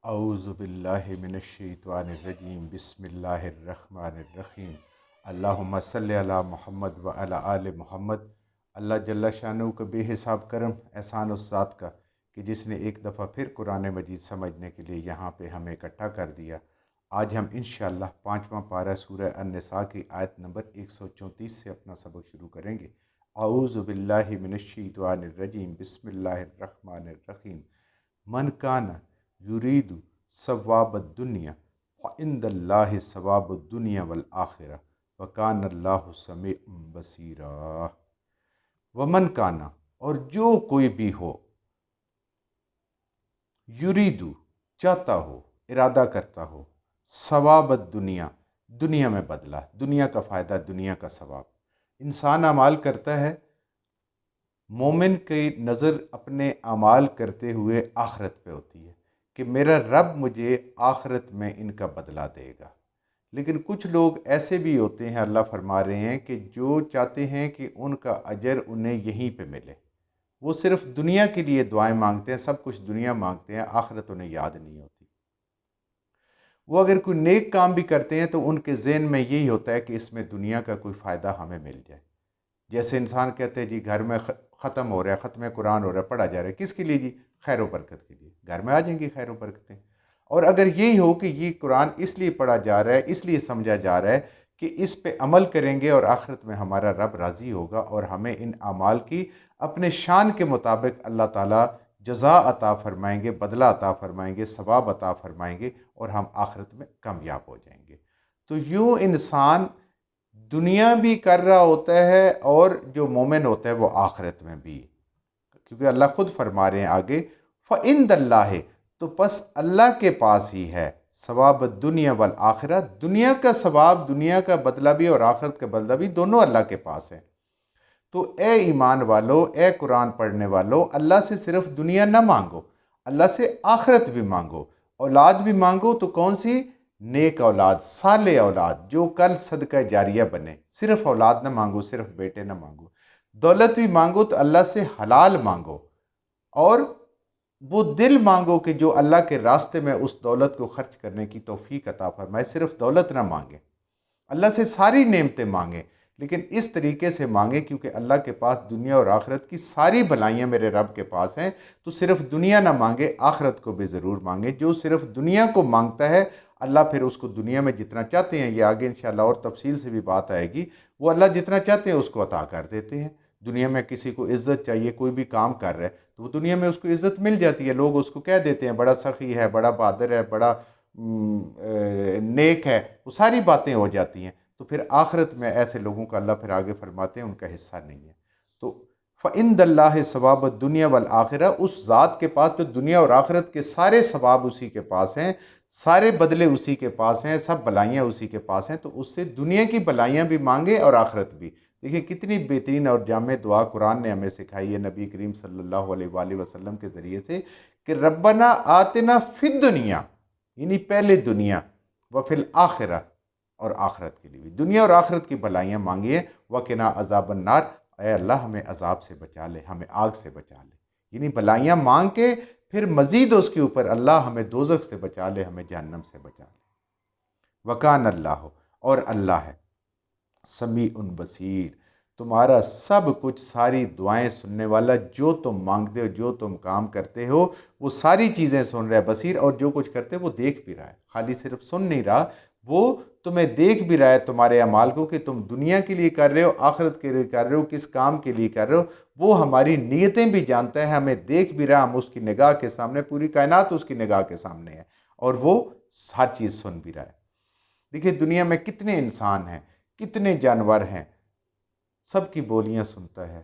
اعوذ باللہ من الشیطان الرجیم بسم اللہ الرحمن الرحیم اللہم صلی علی محمد و علی آل محمد۔ اللہ جل شانہ کا بے حساب کرم احسان اس ذات کا کہ جس نے ایک دفعہ پھر قرآن مجید سمجھنے کے لیے یہاں پہ ہمیں اکٹھا کر دیا۔ آج ہم انشاءاللہ 5واں پارہ سورہ النساء کی آیت نمبر 134 سے اپنا سبق شروع کریں گے۔ اعوذ باللہ من الشیطان الرجیم بسم اللہ الرحمن الرحیم۔ من کان یرید ثواب الدنیا فعند اللہ ثواب الدنیا والآخرہ وکان اللہ سمیع بصیرا۔ ومن کانا، اور جو کوئی بھی ہو، یریدو چاہتا ہو، ارادہ کرتا ہو، ثواب الدنیا دنیا میں بدلہ، دنیا کا فائدہ، دنیا کا ثواب۔ انسان اعمال کرتا ہے، مومن کی نظر اپنے اعمال کرتے ہوئے آخرت پہ ہوتی ہے کہ میرا رب مجھے آخرت میں ان کا بدلہ دے گا۔ لیکن کچھ لوگ ایسے بھی ہوتے ہیں، اللہ فرما رہے ہیں، کہ جو چاہتے ہیں کہ ان کا اجر انہیں یہیں پہ ملے۔ وہ صرف دنیا کے لیے دعائیں مانگتے ہیں، سب کچھ دنیا مانگتے ہیں، آخرت انہیں یاد نہیں ہوتی۔ وہ اگر کوئی نیک کام بھی کرتے ہیں تو ان کے ذہن میں یہی ہوتا ہے کہ اس میں دنیا کا کوئی فائدہ ہمیں مل جائے۔ جیسے انسان کہتے ہیں جی گھر میں ختم ہو رہا ہے، ختم قرآن ہو رہا ہے، پڑھا جا رہا ہے، کس کے لیے جی؟ خیر و برکت کے لیے، گھر میں آ جائیں گی خیر و برکتیں۔ اور اگر یہی ہو کہ یہ قرآن اس لیے پڑھا جا رہا ہے، اس لیے سمجھا جا رہا ہے کہ اس پہ عمل کریں گے اور آخرت میں ہمارا رب راضی ہوگا اور ہمیں ان اعمال کی اپنے شان کے مطابق اللہ تعالیٰ جزا عطا فرمائیں گے، بدلہ عطا فرمائیں گے، ثواب عطا فرمائیں گے، اور ہم آخرت میں کامیاب ہو جائیں گے۔ تو یوں انسان دنیا بھی کر رہا ہوتا ہے اور جو مومن ہوتا ہے وہ آخرت میں بھی، کیونکہ اللہ خود فرما رہے ہیں آگے فَإِنْدَ اللَّهِ، تو پس اللہ کے پاس ہی ہے ثواب الدنیا والآخرہ، دنیا کا ثواب، دنیا کا بدلہ بھی اور آخرت کا بدلہ بھی دونوں اللہ کے پاس ہے۔ تو اے ایمان والو، اے قرآن پڑھنے والو، اللہ سے صرف دنیا نہ مانگو، اللہ سے آخرت بھی مانگو، اولاد بھی مانگو تو کون سی؟ نیک اولاد، صالح اولاد جو کل صدقہ جاریہ بنے۔ صرف اولاد نہ مانگو، صرف بیٹے نہ مانگو۔ دولت بھی مانگو تو اللہ سے حلال مانگو، اور وہ دل مانگو کہ جو اللہ کے راستے میں اس دولت کو خرچ کرنے کی توفیق عطا فرمائے۔ صرف دولت نہ مانگیں، اللہ سے ساری نعمتیں مانگیں، لیکن اس طریقے سے مانگیں کیونکہ اللہ کے پاس دنیا اور آخرت کی ساری بھلائیاں میرے رب کے پاس ہیں۔ تو صرف دنیا نہ مانگے، آخرت کو بھی ضرور مانگے۔ جو صرف دنیا کو مانگتا ہے، اللہ پھر اس کو دنیا میں جتنا چاہتے ہیں، یہ آگے انشاءاللہ اور تفصیل سے بھی بات آئے گی، وہ اللہ جتنا چاہتے ہیں اس کو عطا کر دیتے ہیں۔ دنیا میں کسی کو عزت چاہیے، کوئی بھی کام کر رہا ہے تو وہ دنیا میں اس کو عزت مل جاتی ہے، لوگ اس کو کہہ دیتے ہیں بڑا سخی ہے، بڑا بہادر ہے، بڑا نیک ہے، وہ ساری باتیں ہو جاتی ہیں۔ تو پھر آخرت میں ایسے لوگوں کا اللہ پھر آگے فرماتے ہیں ان کا حصہ نہیں ہے۔ تو فَإِنْدَ اللَّهِ ثواب الدنیا والآخرہ، اس ذات کے پاس تو دنیا اور آخرت کے سارے ثواب اسی کے پاس ہیں، سارے بدلے اسی کے پاس ہیں، سب بلائیاں اسی کے پاس ہیں۔ تو اس سے دنیا کی بلائیاں بھی مانگے اور آخرت بھی۔ دیکھیں کتنی بہترین اور جامع دعا قرآن نے ہمیں سکھائی ہے نبی کریم صلی اللہ علیہ وآلہ وسلم کے ذریعے سے کہ ربنا آتنا فی الدنیا، یعنی پہلے دنیا، وفی الآخرہ، اور آخرت کے لیے بھی، دنیا اور آخرت کی بھلائیاں مانگیے۔ وقنا عذاب النار، اے اللہ ہمیں عذاب سے بچا لے، ہمیں آگ سے بچا لے، یعنی بھلائیاں مانگ کے پھر مزید اس کے اوپر اللہ ہمیں دوزخ سے بچا لے، ہمیں جہنم سے بچا لے۔ وکان اللہ، اور اللہ ہے سمیع بصیر، تمہارا سب کچھ، ساری دعائیں سننے والا، جو تم مانگتے ہو، جو تم کام کرتے ہو، وہ ساری چیزیں سن رہا ہے، بصیر، اور جو کچھ کرتے ہو وہ دیکھ بھی رہا ہے۔ خالی صرف سن نہیں رہا، وہ تمہیں دیکھ بھی رہا ہے تمہارے اعمال کو کہ تم دنیا کے لیے کر رہے ہو، آخرت کے لیے کر رہے ہو، کس کام کے لیے کر رہے ہو۔ وہ ہماری نیتیں بھی جانتا ہے، ہمیں دیکھ بھی رہا، ہم اس کی نگاہ کے سامنے، پوری کائنات اس کی نگاہ کے سامنے ہے، اور وہ ہر چیز سن بھی رہا ہے۔ دیکھیں دنیا میں کتنے انسان ہیں، کتنے جانور ہیں، سب کی بولیاں سنتا ہے،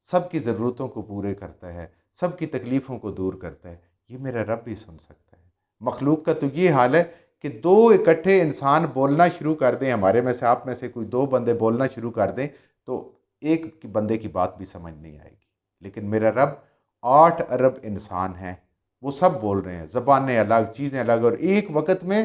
سب کی ضرورتوں کو پورے کرتا ہے، سب کی تکلیفوں کو دور کرتا ہے۔ یہ میرا رب بھی سن سکتا ہے۔ مخلوق کا تو یہ حال ہے کہ دو اکٹھے انسان بولنا شروع کر دیں، ہمارے میں سے، آپ میں سے کوئی دو بندے بولنا شروع کر دیں تو ایک بندے کی بات بھی سمجھ نہیں آئے گی، لیکن میرا رب 8 ارب انسان ہیں، وہ سب بول رہے ہیں، زبانیں الگ، چیزیں الگ، اور ایک وقت میں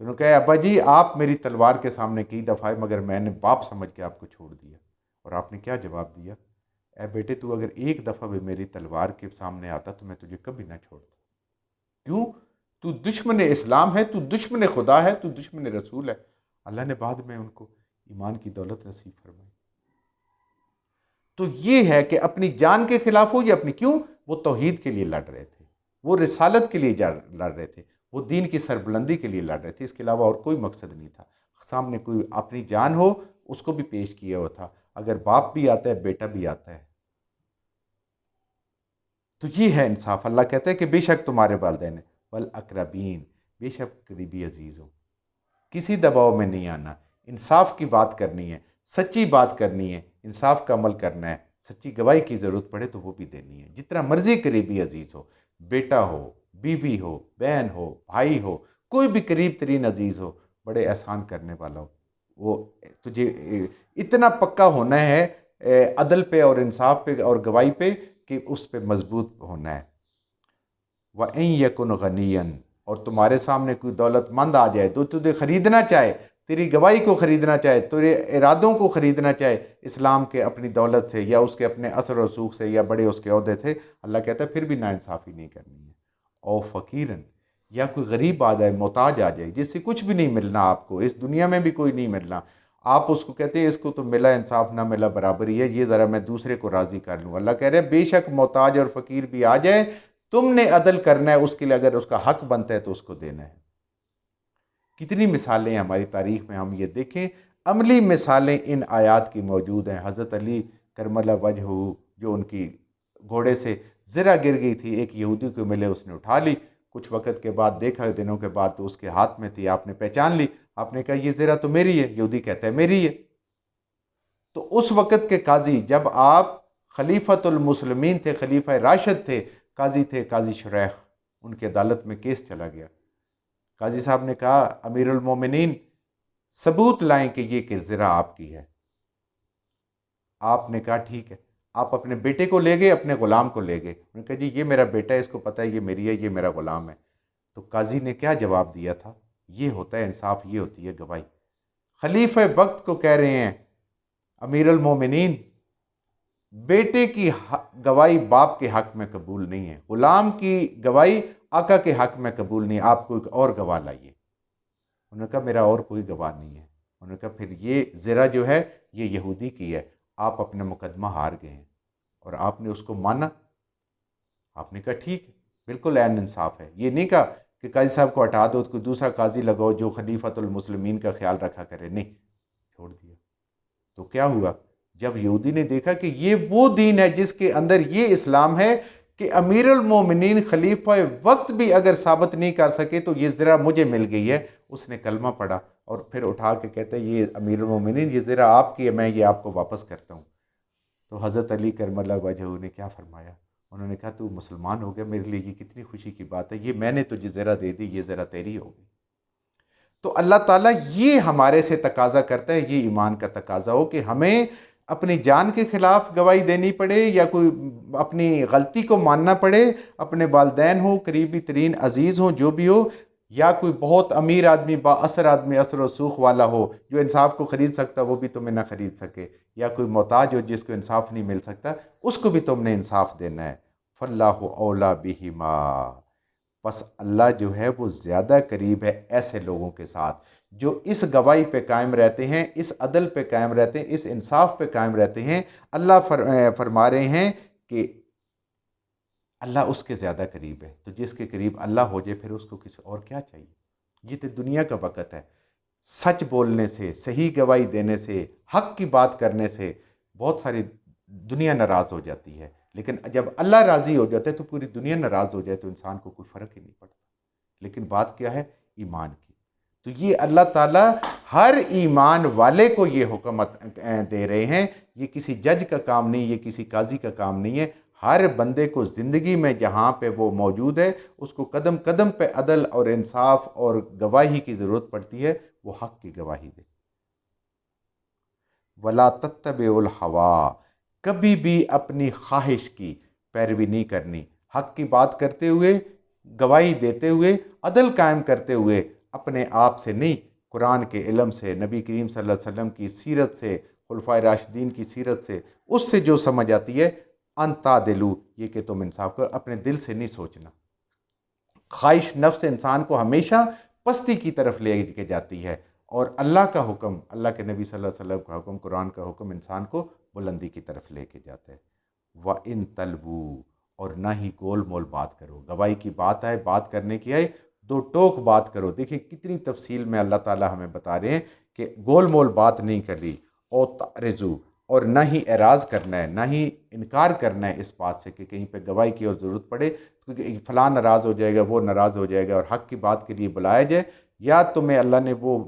انہوں نے کہا ابا جی آپ میری تلوار کے سامنے کئی دفعہ آئے مگر میں نے باپ سمجھ کے آپ کو چھوڑ دیا. اور آپ نے کیا جواب دیا؟ اے بیٹے تو اگر ایک دفعہ بھی میری تلوار کے سامنے آتا تو میں تجھے کبھی نہ چھوڑتا. کیوں؟ تو دشمن اسلام ہے، تو دشمن خدا ہے، تو دشمن رسول ہے. اللہ نے بعد میں ان کو ایمان کی دولت نصیب فرمائی. تو یہ ہے کہ اپنی جان کے خلاف ہو یا اپنی، کیوں؟ وہ توحید کے لیے لڑ رہے تھے، وہ رسالت کے لیے لڑ رہے تھے، وہ دین کی سربلندی کے لیے لڑ رہے تھے. اس کے علاوہ اور کوئی مقصد نہیں تھا. سامنے کوئی اپنی جان ہو اس کو بھی پیش کیا ہوا تھا. اگر باپ بھی آتا ہے بیٹا بھی آتا ہے. تو یہ ہے انصاف. اللہ کہتا ہے کہ بے شک تمہارے والدین والاقربین، بے شک قریبی عزیز ہو. کسی دباؤ میں نہیں آنا، انصاف کی بات کرنی ہے، سچی بات کرنی ہے، انصاف کا عمل کرنا ہے. سچی گواہی کی ضرورت پڑے تو وہ بھی دینی ہے. جتنا مرضی قریبی عزیز ہو، بیٹا ہو، بیوی ہو، بہن ہو، بھائی ہو، کوئی بھی قریب ترین عزیز ہو، بڑے احسان کرنے والا ہو، وہ تجھے اتنا پکا ہونا ہے عدل پہ اور انصاف پہ اور گواہی پہ کہ اس پہ مضبوط ہونا ہے. وَإِن يَكُنْ غَنِيًّا، اور تمہارے سامنے کوئی دولت مند آ جائے تو تجھے خریدنا چاہے، تیری گواہی کو خریدنا چاہے، تیرے ارادوں کو خریدنا چاہے اسلام کے اپنی دولت سے یا اس کے اپنے اثر و رسوخ سے یا بڑے اس کے عہدے سے، اللہ کہتا ہے پھر بھی ناانصافی نہیں کرنی ہے. او فقیرن، یا کوئی غریب آ جائے، محتاج آ جائے، جس سے کچھ بھی نہیں ملنا آپ کو، اس دنیا میں بھی کوئی نہیں ملنا، آپ اس کو کہتے ہیں اس کو تو ملا انصاف نہ ملا برابری ہے، یہ ذرا میں دوسرے کو راضی کر لوں. اللہ کہہ رہے ہیں بے شک محتاج اور فقیر بھی آ جائے، تم نے عدل کرنا ہے اس کے لیے، اگر اس کا حق بنتا ہے تو اس کو دینا ہے. کتنی مثالیں ہیں ہماری تاریخ میں، ہم یہ دیکھیں عملی مثالیں ان آیات کی موجود ہیں. حضرت علی کرم اللہ وجہہ، جو ان کی گھوڑے سے زرہ گر گئی تھی، ایک یہودی کو ملے، اس نے اٹھا لی، کچھ وقت کے بعد دیکھا، دنوں کے بعد تو اس کے ہاتھ میں تھی، آپ نے پہچان لی، آپ نے کہا یہ زرہ تو میری ہے. یہودی کہتا ہے میری ہے. تو اس وقت کے قاضی، جب آپ خلیفۃ المسلمین تھے، خلیفہ راشد تھے، قاضی تھے قاضی شریح، ان کی عدالت میں کیس چلا گیا. قاضی صاحب نے کہا امیر المومنین ثبوت لائیں کہ یہ زرہ آپ کی ہے. آپ نے کہا ٹھیک ہے. آپ اپنے بیٹے کو لے گئے، اپنے غلام کو لے گئے. انہوں نے کہا جی یہ میرا بیٹا ہے، اس کو پتہ ہے یہ میری ہے، یہ میرا غلام ہے. تو قاضی نے کیا جواب دیا تھا؟ یہ ہوتا ہے انصاف، یہ ہوتی ہے گواہی. خلیفہ وقت کو کہہ رہے ہیں امیر المومنین، بیٹے کی گواہی باپ کے حق میں قبول نہیں ہے، غلام کی گواہی آقا کے حق میں قبول نہیں ہے، آپ کوئی اور گواہ لائیے. انہوں نے کہا میرا اور کوئی گواہ نہیں ہے. انہوں نے کہا پھر یہ زرہ جو ہے یہ یہودی کی ہے، آپ اپنا مقدمہ ہار گئے ہیں. اور آپ نے اس کو مانا. آپ نے کہا ٹھیک ہے، بالکل عین انصاف ہے. یہ نہیں کہا کہ قاضی صاحب کو ہٹا دو، کوئی دوسرا قاضی لگاؤ جو خلیفۃ المسلمین کا خیال رکھا کرے، نہیں، چھوڑ دیا. تو کیا ہوا؟ جب یہودی نے دیکھا کہ یہ وہ دین ہے جس کے اندر یہ اسلام ہے کہ امیر المومنین خلیفہ وقت بھی اگر ثابت نہیں کر سکے تو یہ زرہ مجھے مل گئی ہے، اس نے کلمہ پڑھا اور پھر اٹھا کے کہتا ہے یہ امیر المومنین یہ زرہ آپ کی ہے، میں یہ آپ کو واپس کرتا ہوں. تو حضرت علی کرم اللہ وجہہ نے کیا فرمایا؟ انہوں نے کہا تو مسلمان ہو گیا، میرے لیے یہ کتنی خوشی کی بات ہے، یہ میں نے تجھے زرہ دے دی، یہ زرہ تیری ہوگی. تو اللہ تعالیٰ یہ ہمارے سے تقاضا کرتا ہے، یہ ایمان کا تقاضا ہو کہ ہمیں اپنی جان کے خلاف گواہی دینی پڑے یا کوئی اپنی غلطی کو ماننا پڑے، اپنے والدین ہوں، قریبی ترین عزیز ہوں، جو بھی ہو، یا کوئی بہت امیر آدمی، با اثر آدمی، اثر و رسوخ والا ہو جو انصاف کو خرید سکتا وہ بھی تمہیں نہ خرید سکے، یا کوئی محتاج ہو جس کو انصاف نہیں مل سکتا اس کو بھی تم نے انصاف دینا ہے. فاللہ اولیٰ بہما، بس اللہ جو ہے وہ زیادہ قریب ہے ایسے لوگوں کے ساتھ جو اس گواہی پہ قائم رہتے ہیں، اس عدل پہ قائم رہتے ہیں، اس انصاف پہ قائم رہتے ہیں. اللہ فرما رہے ہیں کہ اللہ اس کے زیادہ قریب ہے. تو جس کے قریب اللہ ہو جائے پھر اس کو کچھ اور کیا چاہیے؟ یہ تو دنیا کا وقت ہے. سچ بولنے سے، صحیح گواہی دینے سے، حق کی بات کرنے سے بہت ساری دنیا ناراض ہو جاتی ہے، لیکن جب اللہ راضی ہو جاتا ہے تو پوری دنیا ناراض ہو جائے تو انسان کو کوئی فرق ہی نہیں پڑتا. لیکن بات کیا ہے؟ ایمان کی. تو یہ اللہ تعالیٰ ہر ایمان والے کو یہ حکم دے رہے ہیں. یہ کسی جج کا کام نہیں، یہ کسی قاضی کا کام نہیں ہے. ہر بندے کو زندگی میں جہاں پہ وہ موجود ہے اس کو قدم قدم پہ عدل اور انصاف اور گواہی کی ضرورت پڑتی ہے، وہ حق کی گواہی دے. وَلَا تَتَّبِعُوا الْهَوَىٰ، کبھی بھی اپنی خواہش کی پیروی نہیں کرنی. حق کی بات کرتے ہوئے، گواہی دیتے ہوئے، عدل قائم کرتے ہوئے اپنے آپ سے نہیں، قرآن کے علم سے، نبی کریم صلی اللہ علیہ وسلم کی سیرت سے، خلفائے راشدین کی سیرت سے، اس سے جو سمجھ آتی ہے، انتا دلو، یہ کہ تم انصاف کرو، اپنے دل سے نہیں سوچنا۔ خواہش نفس انسان کو ہمیشہ پستی کی طرف لے کے جاتی ہے، اور اللہ کا حکم، اللہ کے نبی صلی اللہ علیہ وسلم کا حکم، قرآن کا حکم انسان کو بلندی کی طرف لے کے جاتا ہے۔ وَإِن تَلْوُوا، اور نہ ہی گول مول بات کرو، گواہی کی بات آئے، بات کرنے کی آئے، دو ٹوک بات کرو۔ دیکھیں کتنی تفصیل میں اللہ تعالیٰ ہمیں بتا رہے ہیں کہ گول مول بات نہیں کرنی، او تعرضو، اور نہ ہی اعراض کرنا ہے، نہ ہی انکار کرنا ہے اس بات سے کہ کہیں پہ گواہی کی اور ضرورت پڑے، کیونکہ فلاں ناراض ہو جائے گا، وہ ناراض ہو جائے گا، اور حق کی بات کے لیے بلایا جائے، یا تمہیں اللہ نے وہ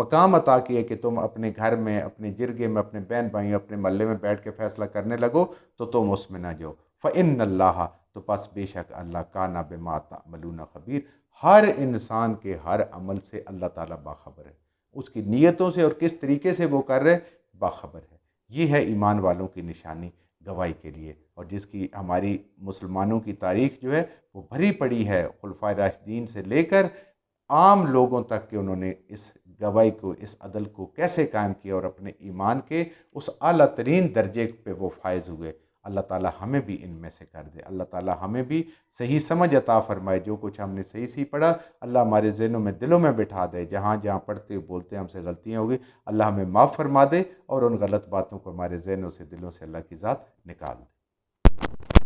مقام عطا کیا کہ تم اپنے گھر میں، اپنے جرگے میں، اپنے بہن بھائیوں، اپنے محلے میں بیٹھ کے فیصلہ کرنے لگو، تو تم اس میں نہ جاؤ۔ فَإِنَّ اللَّهَ، تو پس بے شک اللہ کَانَ بِمَا تَعْمَلُونَ خبیر، ہر انسان کے ہر عمل سے اللہ تعالیٰ باخبر ہے، اس کی نیتوں سے اور کس طریقے سے وہ کر رہے باخبر ہے۔ یہ ہے ایمان والوں کی نشانی گواہی کے لیے، اور جس کی ہماری مسلمانوں کی تاریخ جو ہے وہ بھری پڑی ہے، خلفائے راشدین سے لے کر عام لوگوں تک کہ انہوں نے اس گواہی کو، اس عدل کو کیسے قائم کیا اور اپنے ایمان کے اس اعلیٰ ترین درجے پہ وہ فائز ہوئے۔ اللہ تعالیٰ ہمیں بھی ان میں سے کر دے، اللہ تعالیٰ ہمیں بھی صحیح سمجھ عطا فرمائے، جو کچھ ہم نے صحیح پڑھا اللہ ہمارے ذہنوں میں، دلوں میں بٹھا دے، جہاں جہاں پڑھتے بولتے ہم سے غلطیاں ہوگی اللہ ہمیں معاف فرما دے، اور ان غلط باتوں کو ہمارے ذہنوں سے، دلوں سے اللہ کی ذات نکال دے۔